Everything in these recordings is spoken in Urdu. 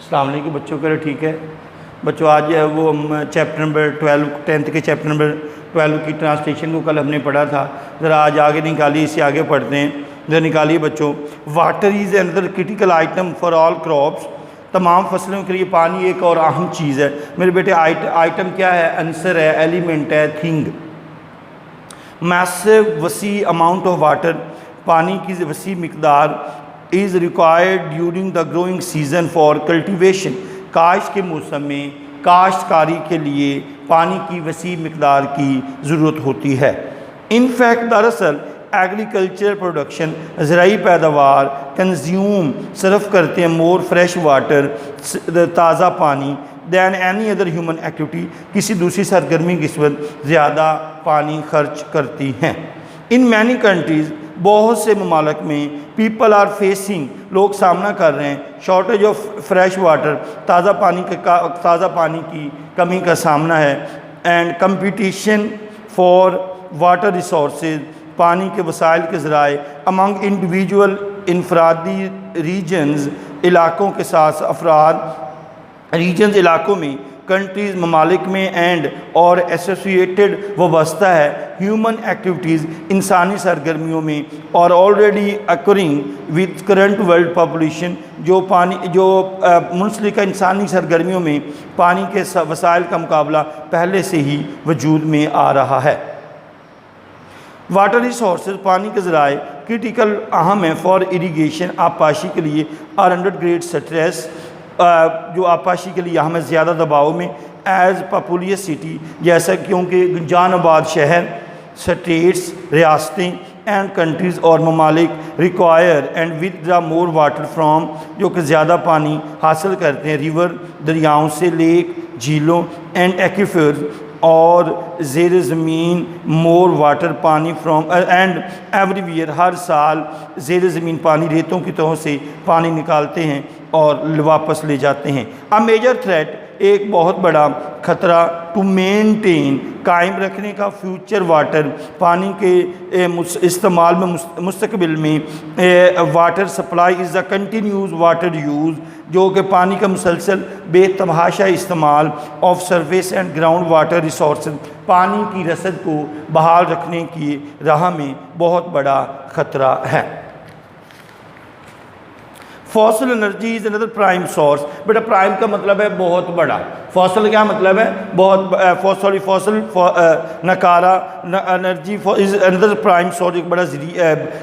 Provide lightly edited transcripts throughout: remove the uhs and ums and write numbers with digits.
السلام علیکم بچوں کے لیے ٹھیک ہے بچوں آج جو ہے وہ ہم چیپٹر نمبر 12 10th کے چیپٹر نمبر 12 کی ٹرانسلیشن کو کل ہم نے پڑھا تھا. ذرا آج آگے نکالیے, اس سے آگے پڑھتے ہیں. ذرا نکالیے بچوں. Water is another critical item for all crops. تمام فصلوں کے لیے پانی ایک اور اہم چیز ہے. میرے بیٹے آئٹم کیا ہے؟ عنصر ہے, ایلیمنٹ ہے, تھنگ. میسو وسیع اماؤنٹ آف واٹر, پانی کی وسیع مقدار is required during the growing season for cultivation. کاشت کے موسم میں کاشتکاری کے لیے پانی کی وسیع مقدار کی ضرورت ہوتی ہے. ان فیکٹ دراصل ایگریکلچر پروڈکشن زرعی پیداوار کنزیوم صرف کرتے ہیں مور فریش واٹر تازہ پانی دین اینی ادر ہیومن ایکٹیویٹی, کسی دوسری سرگرمی کی نسبت زیادہ پانی خرچ کرتی ہیں. ان مینی کنٹریز, بہت سے ممالک میں پیپل آر فیسنگ, لوگ سامنا کر رہے ہیں شارٹیج آف فریش واٹر, تازہ پانی کی کمی کا سامنا ہے. And competition for water resources, پانی کے وسائل کے ذرائع امنگ انڈیویجول انفرادی ریجنز, علاقوں کے ساتھ افراد ریجنز علاقوں میں کنٹریز ممالک میں اینڈ اور ایسوسیٹڈ وابستہ ہے ہیومن ایکٹیویٹیز انسانی سرگرمیوں میں اور already occurring with current world population, جو منسلک انسانی سرگرمیوں میں پانی کے وسائل کا مقابلہ پہلے سے ہی وجود میں آ رہا ہے. واٹر ریسورسز, پانی کے ذرائع کرٹیکل اہم ہیں فار اریگیشن, آبپاشی کے لیے آر انڈر گریٹ سٹریس, جو آبپاشی کے لیے ہمیں زیادہ دباؤ میں ایز پاپولیس سٹی, جیسا کیونکہ جان آباد شہر, سٹیٹس ریاستیں اینڈ کنٹریز اور ممالک require and with the more water from, جو کہ زیادہ پانی حاصل کرتے ہیں ریور دریاؤں سے, لیک جھیلوں اینڈ ایکویفرز اور زیر زمین مور واٹر پانی فرام اینڈ ایوری ویئر, ہر سال زیر زمین پانی ریتوں کی طرح سے پانی نکالتے ہیں اور واپس لے جاتے ہیں. اے میجر تھریٹ, ایک بہت بڑا خطرہ ٹو مینٹین, قائم رکھنے کا فیوچر واٹر, پانی کے استعمال میں مستقبل میں water supply is the continuous water use, جو کہ پانی کا مسلسل بے تحاشا استعمال of surface and ground water resources, پانی کی رسد کو بحال رکھنے کی راہ میں بہت بڑا خطرہ ہے. فاسل انرجی از اندر پرائم سورس. بیٹا پرائم کا مطلب ہے بہت بڑا, فاسل کیا مطلب ہے؟ بہت. فاسل نکارا انرجی از اندر پرائم سورس,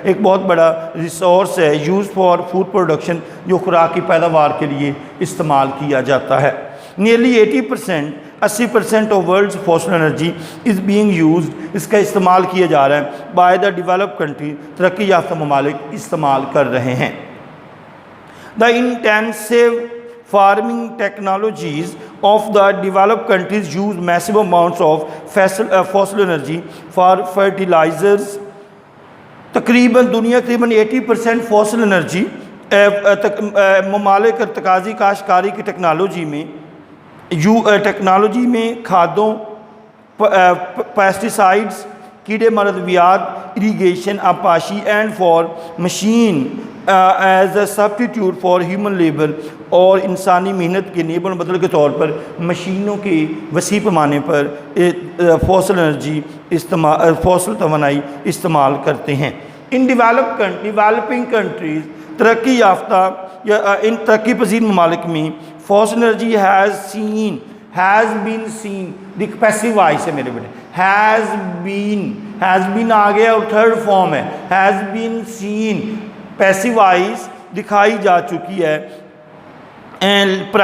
ایک بہت بڑا ریسورس ہے یوز فار فوڈ پروڈکشن, جو خوراک کی پیداوار کے لیے استعمال کیا جاتا ہے. Nearly 80% of world's fossil energy is being used, اس کا استعمال کیا جا رہا ہے بائی دا ڈیولپ کنٹری, ترقی یافتہ ممالک استعمال کر رہے ہیں. The intensive farming technologies of the developed countries use massive amounts of fossil energy for fertilizers. تقریباً 80% فاسل انرجی ممالک ارتکازی کاشتکاری کی ٹیکنالوجی میں کھادوں, پیسٹیسائڈز, کیڑے مردویات, اریگیشن, آبپاشی and for machine as a substitute for human labour, اور انسانی محنت کے نیب بدل کے طور پر مشینوں کے وسیع پیمانے پر فاسل انرجی فاسل توانائی استعمال کرتے ہیں. ان ڈیولپنگ کنٹریز, ترقی یافتہ یا ان ترقی پذیر ممالک میں فاسل انرجی ہیز بین سین, دیکھ پیسیو وائس ہے میرے بیٹے, ہیز بین آ گیا اور تھرڈ فارم ہے, has been seen, passive voice دکھائی جا چکی ہے. And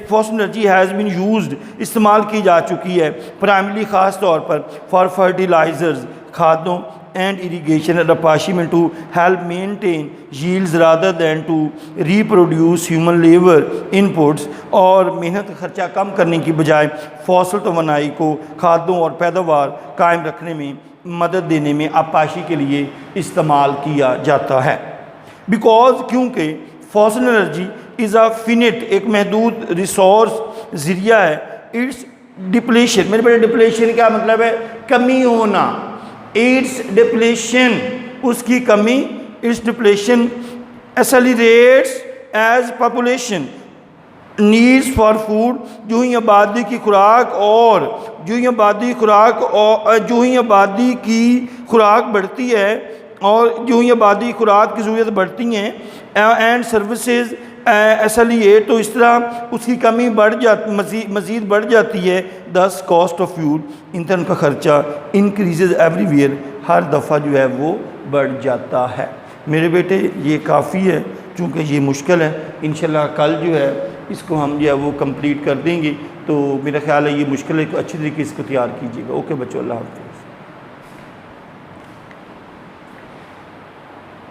fossil energy has been used, استعمال کی جا چکی ہے پرائمرلی خاص طور پر فار فرٹیلائزرز, کھادوں اینڈ اریگیشن اینڈ آبپاشی میں to help maintain yields rather than to reproduce human labour inputs, اور محنت خرچہ کم کرنے کی بجائے فاسل توانائی کو کھادوں اور پیداوار قائم رکھنے میں مدد دینے میں آبپاشی کے لیے استعمال کیا جاتا ہے. کیونکہ فاسل انرجی از اے فینٹ, ایک محدود ریسورس ذریعہ ہے. اٹس ڈپلیشن, میرے بیٹے ڈپلیشن کیا مطلب ہے؟ کمی ہونا. اٹس ڈپلیشن, اس کی کمی, its depletion accelerates as population needs for food, جو ہی آبادی کی خوراک اور جو ہی آبادی کی خوراک بڑھتی ہے اور جو ہی آبادی خوراک کی ضرورت بڑھتی ہیں اینڈ سروسز ایسلیے، تو اس طرح اس کی کمی مزید بڑھ جاتی ہے. دس کاسٹ آف فوڈ، ان کا خرچہ انکریزز ایوری ویئر، ہر دفعہ جو ہے وہ بڑھ جاتا ہے. میرے بیٹے یہ کافی ہے، چونکہ یہ مشکل ہے. انشاءاللہ کل جو ہے اس کو ہم جو ہے وہ کمپلیٹ کر دیں گے. تو میرا خیال ہے یہ مشکل ہے، تو اچھی طریقے سے اس کو تیار کیجیے گا. اوکے بچوں، اللہ حافظ.